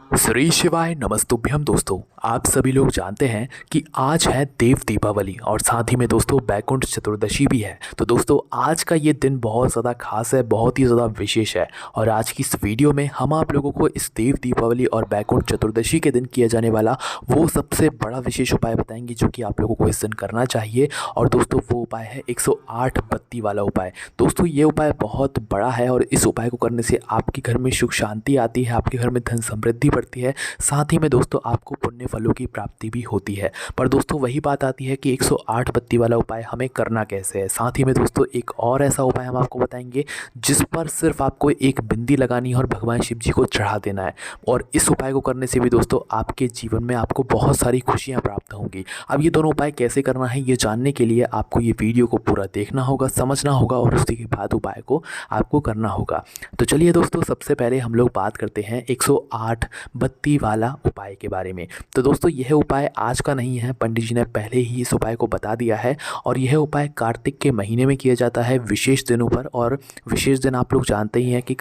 श्री शिवाय नमस्तुभ्यम दोस्तों। आप सभी लोग जानते हैं कि आज है देव दीपावली और साथ ही में दोस्तों बैकुंठ चतुर्दशी भी है। तो दोस्तों आज का ये दिन बहुत ज़्यादा खास है, बहुत ही ज़्यादा विशेष है। और आज की इस वीडियो में हम आप लोगों को इस देव दीपावली और बैकुंठ चतुर्दशी के दिन किया जाने वाला वो सबसे बड़ा विशेष उपाय बताएंगे जो कि आप लोगों को इस दिन करना चाहिए। और दोस्तों वो उपाय है 108 बत्ती वाला उपाय। दोस्तों ये उपाय बहुत बड़ा है और इस उपाय को करने से आपके घर में सुख शांति आती है, आपके घर में धन समृद्धि बढ़ती है, साथ ही में दोस्तों आपको पुण्य फलों की प्राप्ति भी होती है। पर दोस्तों वही बात आती है कि 108 बत्ती वाला उपाय हमें करना कैसे है। साथ ही में दोस्तों एक और ऐसा उपाय हम आपको बताएंगे जिस पर सिर्फ आपको एक बिंदी लगानी है और भगवान शिव जी को चढ़ा देना है। और इस उपाय को करने से भी दोस्तों आपके जीवन में आपको बहुत सारी खुशियाँ प्राप्त होंगी। अब ये दोनों उपाय कैसे करना है ये जानने के लिए आपको ये वीडियो को पूरा देखना होगा, समझना होगा और उसके बाद उपाय को आपको करना होगा। तो चलिए दोस्तों सबसे पहले हम लोग बात करते हैं 108 बत्ती वाला उपाय के बारे में। तो दोस्तों यह उपाय आज का नहीं है, पंडित जी ने पहले ही इस उपाय को बता दिया है। और यह उपाय कार्तिक के महीने में किया जाता है विशेष दिनों पर। और विशेष दिन आप लोग जानते ही हैं कि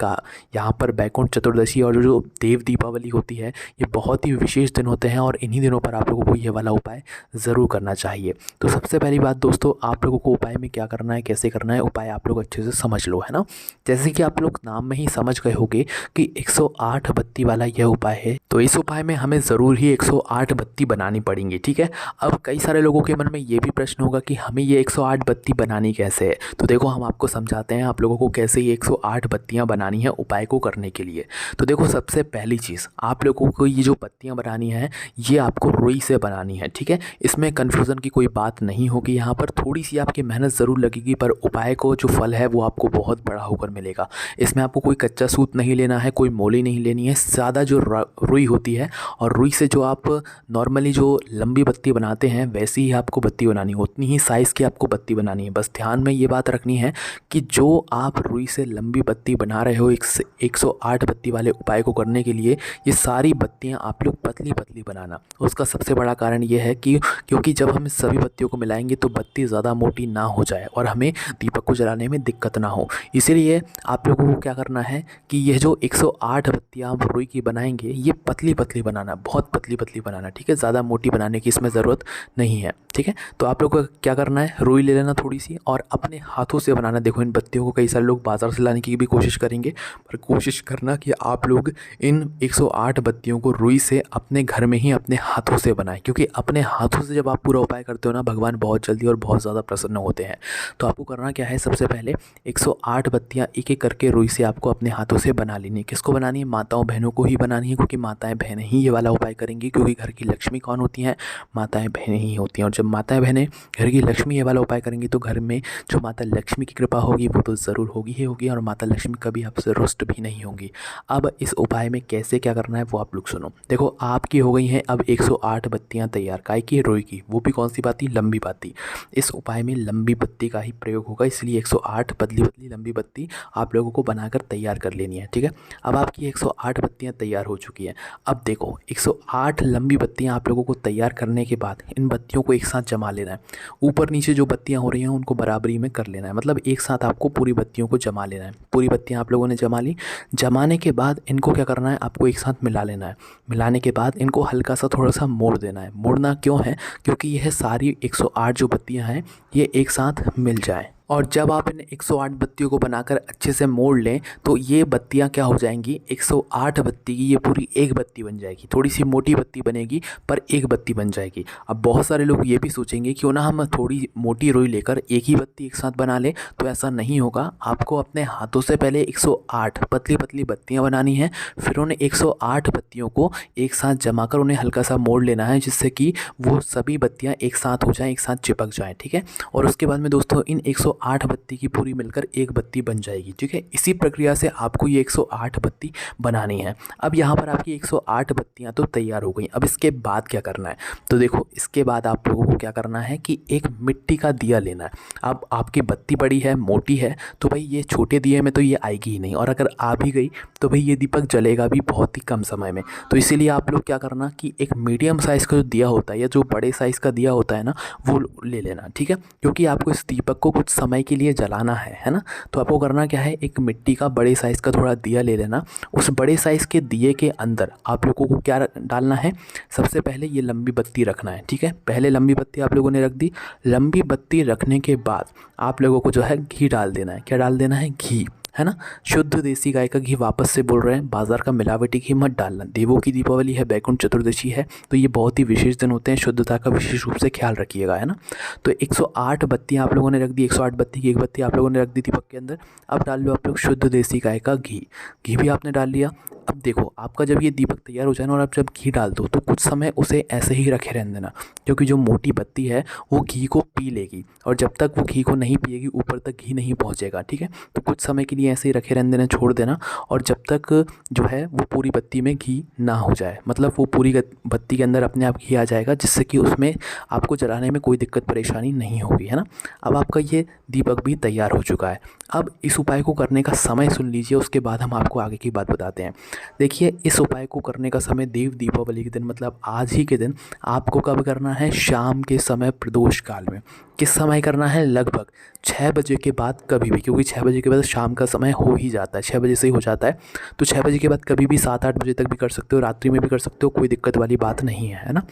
यहाँ पर बैकुंठ चतुर्दशी और जो देव दीपावली होती है ये बहुत ही विशेष दिन होते हैं और इन्हीं दिनों पर आप लोगों को यह वाला उपाय ज़रूर करना चाहिए। तो सबसे पहली बात दोस्तों आप लोगों को उपाय में क्या करना है, कैसे करना है, उपाय आप लोग अच्छे से समझ लो, है ना। जैसे कि आप लोग नाम में ही समझ गए होंगे कि 108 बत्ती वाला यह उपाय है। तो इस उपाय में हमें ज़रूर ही 108 बत्ती बनानी पड़ेंगी, ठीक है। अब कई सारे लोगों के मन में ये भी प्रश्न होगा कि हमें ये 108 बत्ती बनानी कैसे है। तो देखो हम आपको समझाते हैं आप लोगों को कैसे ये 108 बत्तियाँ बनानी है उपाय को करने के लिए। तो देखो सबसे पहली चीज़ आप लोगों को ये जो बत्तियाँ बनानी है ये आपको रुई से बनानी है, ठीक है। इसमें कन्फ्यूज़न की कोई बात नहीं होगी। यहाँ पर थोड़ी सी आपकी मेहनत ज़रूर लगेगी पर उपाय को जो फल है वो आपको बहुत बड़ा होकर मिलेगा। इसमें आपको कोई कच्चा सूत नहीं लेना है, कोई मोली नहीं लेनी है, ज़्यादा जो रुई होती है और रुई से जो आप नॉर्मली जो लंबी बत्ती बनाते हैं वैसी ही आपको बत्ती बनानी है, उतनी ही साइज़ की आपको बत्ती बनानी है। बस ध्यान में ये बात रखनी है कि जो आप रुई से लंबी बत्ती बना रहे हो 108 बत्ती वाले उपाय को करने के लिए ये सारी बत्तियां आप लोग पतली पतली बनाना। उसका सबसे बड़ा कारण ये है कि क्योंकि जब हम सभी बत्तियों को मिलाएंगे तो बत्ती ज़्यादा मोटी ना हो जाए और हमें दीपक को जलाने में दिक्कत ना हो। इसीलिए आप लोगों को क्या करना है कि यह जो 108 बत्तियाँ आप रुई की बनाएंगे ये पतली पतली बनाना, बहुत पतली पतली बनाना, ठीक है। ज़्यादा मोटी बनाने की इसमें ज़रूरत नहीं है, ठीक है। तो आप लोग को क्या करना है, रुई ले लेना थोड़ी सी और अपने हाथों से बनाना। देखो इन बत्तियों को कई सारे लोग बाज़ार से लाने की भी कोशिश करेंगे पर कोशिश करना कि आप लोग इन 108 बत्तियों को रुई से अपने घर में ही अपने हाथों से बनाएं, क्योंकि अपने हाथों से जब आप पूरा उपाय करते हो ना भगवान बहुत जल्दी और बहुत ज़्यादा प्रसन्न होते हैं। तो आपको करना क्या है, सबसे पहले 108 बत्तियाँ एक एक करके रुई से आपको अपने हाथों से बना लेनी है। किसको बनानी है, माताओं बहनों को ही बनानी है, क्योंकि माताएं बहनें ही ये वाला उपाय करेंगी। क्योंकि घर की लक्ष्मी कौन होती हैं, माताएं बहनें ही होती हैं। और जब माताएं बहनें घर की लक्ष्मी ये वाला उपाय करेंगी तो घर में जो माता लक्ष्मी की कृपा होगी वो तो ज़रूर होगी ही होगी और माता लक्ष्मी कभी आपसे रुष्ट भी नहीं होंगी। अब इस उपाय में कैसे क्या करना है वो आप लोग सुनो। देखो आपकी हो गई हैं अब 108 बत्तियाँ तैयार, काय की, रुई की, वो भी कौन सी बाती, लंबी बाती। इस उपाय में लंबी बत्ती का ही प्रयोग होगा, इसलिए 108 पतली पतली लंबी बत्ती आप लोगों को बनाकर तैयार कर लेनी है, ठीक है। अब आपकी 108 बत्तियाँ तैयार हो चुकी हैं। अब देखो 108 लंबी बत्तियाँ आप लोगों को तैयार करने के बाद इन बत्तियों को एक साथ जमा लेना है। ऊपर नीचे जो बत्तियाँ हो रही हैं उनको बराबरी में कर लेना है, मतलब एक साथ आपको पूरी बत्तियों को जमा लेना है। पूरी बत्तियाँ आप लोगों ने जमा ली, जमाने के बाद इनको क्या करना है, आपको एक साथ मिला लेना है। मिलाने के बाद इनको हल्का सा थोड़ा सा मोड़ देना है। मोड़ना क्यों है, क्योंकि यह सारी 108 जो बत्तियाँ हैं ये एक साथ मिल जाएँ। और जब आप इन 108 बत्तियों को बनाकर अच्छे से मोड़ लें तो ये बत्तियां क्या हो जाएंगी, 108 बत्ती की ये पूरी एक बत्ती बन जाएगी। थोड़ी सी मोटी बत्ती बनेगी पर एक बत्ती बन जाएगी। अब बहुत सारे लोग ये भी सोचेंगे क्यों ना हम थोड़ी मोटी रुई लेकर एक ही बत्ती एक साथ बना लें, तो ऐसा नहीं होगा। आपको अपने हाथों से पहले 108 पतली पतली बत्तियाँ बनानी हैं, फिर उन्हें 108 बत्तियों को एक साथ जमा कर उन्हें हल्का सा मोड़ लेना है जिससे कि वो सभी बत्तियाँ एक साथ हो जाएँ, एक साथ चिपक जाएँ, ठीक है। और उसके बाद में दोस्तों इन 108 बत्ती की पूरी मिलकर एक बत्ती बन जाएगी, ठीक है। इसी प्रक्रिया से आपको ये 108 बत्ती बनानी है। अब यहाँ पर आपकी 108 बत्तियाँ तो तैयार हो गई। अब इसके बाद क्या करना है, तो देखो इसके बाद आप लोगों को क्या करना है कि एक मिट्टी का दिया लेना है। अब आपकी बत्ती बड़ी है, मोटी है, तो भाई ये छोटे दिए में तो ये आएगी ही नहीं, और अगर आ भी गई तो भाई ये दीपक जलेगा भी बहुत ही कम समय में। तो इसीलिए आप लोग क्या करना कि एक मीडियम साइज़ का जो दिया होता है या जो बड़े साइज़ का दिया होता है ना वो ले लेना, ठीक है। क्योंकि आपको इस दीपक को कुछ समय के लिए जलाना है ना। तो आपको करना क्या है, एक मिट्टी का बड़े साइज़ का थोड़ा दिया ले लेना। उस बड़े साइज़ के दिए के अंदर आप लोगों को क्या डालना है, सबसे पहले ये लंबी बत्ती रखना है। ठीक है, पहले लंबी बत्ती आप लोगों ने रख दी। लंबी बत्ती रखने के बाद आप लोगों को जो है घी डाल देना है। क्या डाल देना है, घी, है ना। शुद्ध देसी गाय का घी वापस से बोल रहे हैं, बाजार का मिलावटी घी मत डालना। देवों की दीपावली है, बैकुंठ चतुर्दशी है, तो ये बहुत ही विशेष दिन होते हैं, शुद्धता का विशेष रूप से ख्याल रखिएगा, है ना। तो 108 बत्तियाँ आप लोगों ने रख दी, 108 बत्ती की एक बत्ती आप लोगों ने रख दी दीपक के अंदर। अब डाल लो आप लोग शुद्ध देसी गाय का घी। घी भी आपने डाल लिया। अब देखो आपका जब ये दीपक तैयार हो जाए ना, और आप जब घी डाल दो तो कुछ समय उसे ऐसे ही रखे रहने देना, क्योंकि जो मोटी बत्ती है वो घी को पी लेगी, और जब तक वो घी को नहीं पिएगी ऊपर तक घी नहीं पहुंचेगा। ठीक है, तो कुछ समय के लिए ऐसे ही रखे रहने देना, छोड़ देना, और जब तक जो है वो पूरी बत्ती में घी ना हो जाए, मतलब वो पूरी बत्ती के अंदर अपने आप घी आ जाएगा, जिससे कि उसमें आपको जलाने में कोई दिक्कत परेशानी नहीं होगी, है ना। अब आपका ये दीपक भी तैयार हो चुका है। अब इस उपाय को करने का समय सुन लीजिए, उसके बाद हम आपको आगे की बात बताते हैं। देखिए, इस उपाय को करने का समय देव दीपावली के दिन, मतलब आज ही के दिन आपको कब करना है, शाम के समय प्रदोष काल में। किस समय करना है, लगभग 6 बजे के बाद कभी भी, क्योंकि 6 बजे के बाद शाम का समय हो ही जाता है, 6 बजे से ही हो जाता है। तो 6 बजे के बाद कभी भी 7-8 बजे तक भी कर सकते हो, रात्रि में भी कर सकते हो, कोई दिक्कत वाली बात नहीं है ना।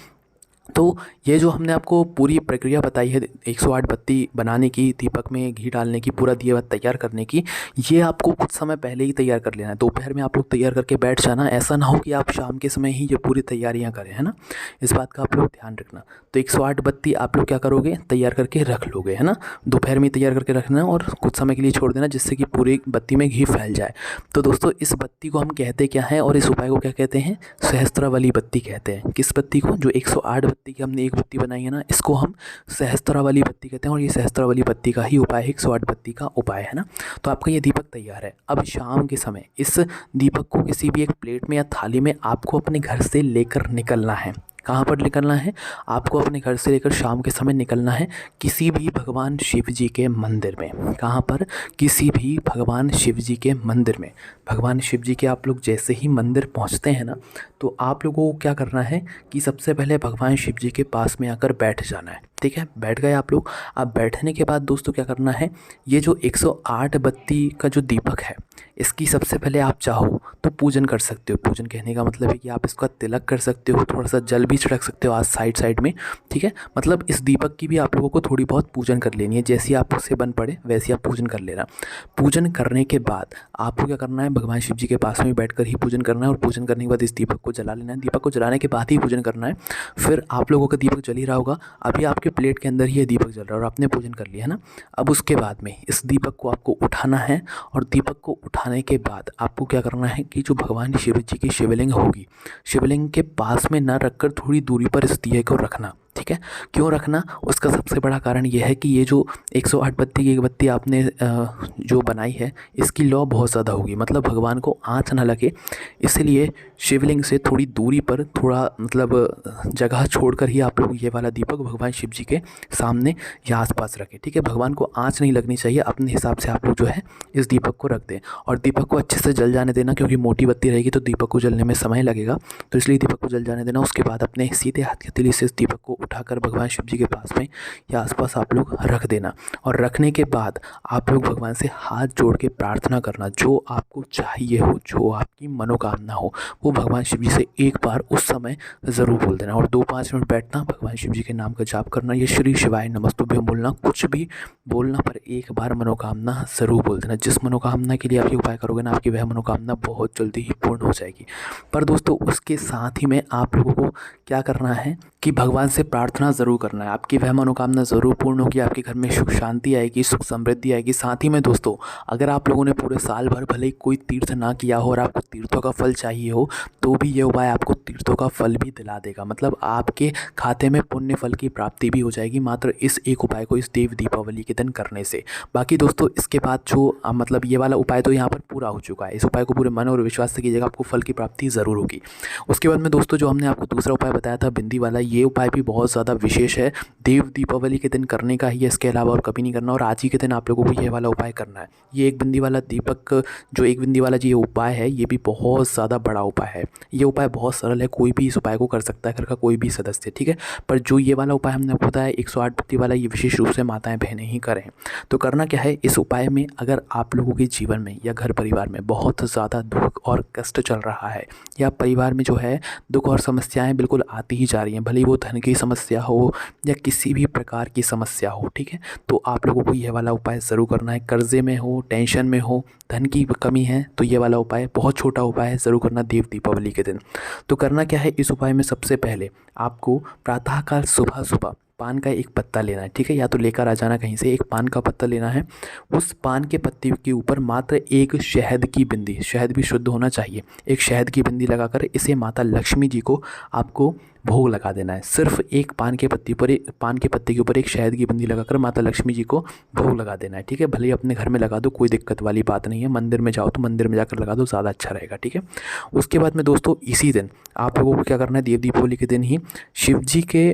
तो ये जो हमने आपको पूरी प्रक्रिया बताई है 108 बत्ती बनाने की, दीपक में घी डालने की, पूरा दिया तैयार करने की, ये आपको कुछ समय पहले ही तैयार कर लेना है। दोपहर में आप लोग तैयार करके बैठ जाना, ऐसा ना हो कि आप शाम के समय ही ये पूरी तैयारियां करें, है ना। इस बात का आप लोग ध्यान रखना। तो 108 बत्ती आप लोग क्या करोगे, तैयार करके रख लोगे, है ना। दोपहर में तैयार करके रखना और कुछ समय के लिए छोड़ देना, जिससे कि पूरी बत्ती में घी फैल जाए। तो दोस्तों, इस बत्ती को हम कहते क्या हैं, और इस उपाय को क्या कहते हैं, सहस्त्रावली बत्ती कहते हैं। किस बत्ती को, जो 108 बत्ती की हमने एक बत्ती बनाई है ना, इसको हम सहस्त्रावली बत्ती कहते हैं, और ये सहस्त्रावली बत्ती का ही उपाय है, 108 बत्ती का उपाय, है ना। तो आपका ये दीपक तैयार है। अब शाम के समय इस दीपक को किसी भी एक प्लेट में या थाली में आपको अपने घर से लेकर निकलना है। कहाँ पर निकलना है, आपको अपने घर से लेकर शाम के समय निकलना है किसी भी भगवान शिव जी के मंदिर में। कहाँ पर, किसी भी भगवान शिव जी के मंदिर में। भगवान शिव जी के आप लोग जैसे ही मंदिर पहुँचते हैं ना, तो आप लोगों को क्या करना है कि सबसे पहले भगवान शिव जी के पास में आकर बैठ जाना है। ठीक है, बैठ गए आप लोग। अब बैठने के बाद दोस्तों क्या करना है, ये जो 108 बत्ती का जो दीपक है, इसकी सबसे पहले आप चाहो तो पूजन कर सकते हो। पूजन कहने का मतलब है कि आप इसका तिलक कर सकते हो, थोड़ा सा जल भी छिड़क सकते हो आज साइड में। ठीक है, मतलब इस दीपक की भी आप लोगों को थोड़ी बहुत पूजन कर लेनी है, जैसी आप उससे बन पड़े वैसे आप पूजन कर लेना। पूजन करने के बाद आपको क्या करना है, भगवान शिव जी के पास में बैठकर ही पूजन करना है, और पूजन करने के बाद इस दीपक को जला लेना है। दीपक को जलाने के बाद ही पूजन करना है। फिर आप लोगों का दीपक जल ही रहा होगा, अभी आपके प्लेट के अंदर ही ये दीपक जल रहा है और आपने पूजन कर लिया, है ना। अब उसके बाद में इस दीपक को आपको उठाना है, और दीपक को उठाने के बाद आपको क्या करना है कि जो भगवान शिव जी की शिवलिंग होगी, शिवलिंग के पास में ना रखकर थोड़ी दूरी पर इस दिए को रखना। ठीक है, क्यों रखना, उसका सबसे बड़ा कारण ये है कि ये जो 108 बत्ती की एक बत्ती आपने जो बनाई है, इसकी लौ बहुत ज़्यादा होगी, मतलब भगवान को आँच ना लगे, इसलिए शिवलिंग से थोड़ी दूरी पर, थोड़ा मतलब जगह छोड़कर ही आप लोग ये वाला दीपक भगवान शिव जी के सामने या आसपास रखें। ठीक है, भगवान को आँच नहीं लगनी चाहिए, अपने हिसाब से आप लोग जो है इस दीपक को रख दें, और दीपक को अच्छे से जल जाने देना, क्योंकि मोटी बत्ती रहेगी तो दीपक को जलने में समय लगेगा, तो इसलिए दीपक को जल जाने देना। उसके बाद अपने सीधे हाथ के हथेली से इस दीपक को उठाकर भगवान शिव जी के पास में या आसपास आप लोग रख देना, और रखने के बाद आप लोग भगवान से हाथ जोड़ के प्रार्थना करना, जो आपको चाहिए हो, जो आपकी मनोकामना हो, वो भगवान शिव जी से एक बार उस समय ज़रूर बोल देना, और 2-5 मिनट बैठना, भगवान शिव जी के नाम का जाप करना, ये श्री शिवाय नमस्तुभ्यं बोलना, कुछ भी बोलना, पर एक बार मनोकामना ज़रूर बोल देना। जिस मनोकामना के लिए आप ये उपाय करोगे ना, आपकी वह मनोकामना बहुत जल्दी ही पूर्ण हो जाएगी। पर दोस्तों, उसके साथ ही में आप लोगों को क्या करना है कि भगवान से प्रार्थना ज़रूर करना है, आपकी वह मनोकामना ज़रूर पूर्ण होगी, आपके घर में सुख शांति आएगी, सुख समृद्धि आएगी। साथ ही में दोस्तों, अगर आप लोगों ने पूरे साल भर भले ही कोई तीर्थ ना किया हो और आपको तीर्थों का फल चाहिए हो, तो भी ये उपाय आपको तीर्थों का फल भी दिला देगा, मतलब आपके खाते में पुण्य फल की प्राप्ति भी हो जाएगी, मात्र इस एक उपाय को इस देव दीपावली के दिन करने से। बाकी दोस्तों, इसके बाद जो मतलब ये वाला उपाय तो यहाँ पर पूरा हो चुका है, इस उपाय को पूरे मन और विश्वास से कीजिएगा, आपको फल की प्राप्ति ज़रूर होगी। उसके बाद में दोस्तों, जो हमने आपको दूसरा उपाय बताया था बिंदी वाला, ये उपाय भी बहुत ज़्यादा विशेष है, देव दीपावली के दिन करने का ही है, इसके अलावा और कभी नहीं करना। और आज ही के दिन आप लोगों को ये वाला उपाय करना है। ये एक बिंदी वाला दीपक, जो एक बिंदी वाला जो ये उपाय है, ये भी बहुत ज़्यादा बड़ा उपाय है। ये उपाय बहुत सरल है, कोई भी इस उपाय को कर सकता है, घर का कोई भी सदस्य, ठीक है। पर जो ये वाला उपाय हमने आपको बताया 108 बत्ती वाला, ये विशेष रूप से माताएं बहनें ही करें। तो करना क्या है इस उपाय में, अगर आप लोगों के जीवन में या घर परिवार में बहुत ज़्यादा दुख और कष्ट चल रहा है, या परिवार में जो है दुख और समस्याएं बिल्कुल आती ही जा रही हैं, भले ही वो धन की समस्या हो या किसी भी प्रकार की समस्या हो, ठीक है, तो आप लोगों को यह वाला उपाय ज़रूर करना है। कर्जे में हो, टेंशन में हो, धन की कमी है, तो ये वाला उपाय बहुत छोटा उपाय है, ज़रूर करना देव दीपावली के दिन। तो करना क्या है इस उपाय में, सबसे पहले आपको प्रातःकाल सुबह सुबह पान का एक पत्ता लेना है, ठीक है, या तो लेकर आ जाना कहीं से, एक पान का पत्ता लेना है। उस पान के पत्ते के ऊपर मात्र एक शहद की बिंदी, शहद भी शुद्ध होना चाहिए, एक शहद की बिंदी लगाकर इसे माता लक्ष्मी जी को आपको भोग लगा देना है। सिर्फ एक पान के पत्ते पर, एक पान के पत्ते के ऊपर एक शहद की बिंदी लगाकर माता लक्ष्मी जी को भोग लगा देना है, ठीक है। भले ही अपने घर में लगा दो, कोई दिक्कत वाली बात नहीं है। मंदिर में जाओ तो मंदिर में जाकर लगा दो, ज़्यादा अच्छा रहेगा, ठीक है। उसके बाद में दोस्तों इसी दिन आप लोगों को क्या करना है, देव दीपावली के दिन ही शिव जी के,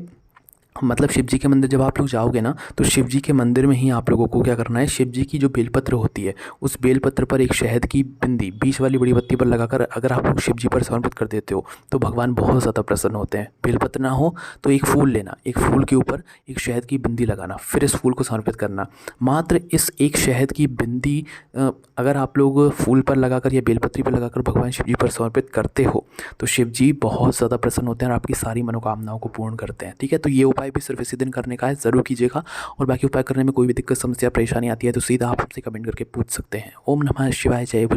मतलब शिव जी के मंदिर जब आप लोग जाओगे ना, तो शिव जी के मंदिर में ही आप लोगों को क्या करना है, शिव जी की जो बेलपत्र होती है, उस बेलपत्र पर एक शहद की बिंदी बीच वाली बड़ी बत्ती पर लगाकर अगर आप लोग शिव जी पर समर्पित कर देते हो, तो भगवान बहुत ज़्यादा प्रसन्न होते हैं। बेलपत्र ना हो तो एक फूल लेना, एक फूल के ऊपर एक शहद की बिंदी लगाना, फिर इस फूल को समर्पित करना। मात्र इस एक शहद की बिंदी अगर आप लोग फूल पर लगाकर या बेलपत्री पर लगाकर भगवान शिव जी पर समर्पित करते हो, तो शिव जी बहुत ज़्यादा प्रसन्न होते हैं और आपकी सारी मनोकामनाओं को पूर्ण करते हैं, ठीक है। तो ये उपाय भी सिर्फ इसी दिन करने का है, ज़रूर कीजिएगा। और बाकी उपाय करने में कोई भी दिक्कत समस्या परेशानी आती है तो सीधा आप हमसे कमेंट करके पूछ सकते हैं। ओम नमः शिवाय, जय।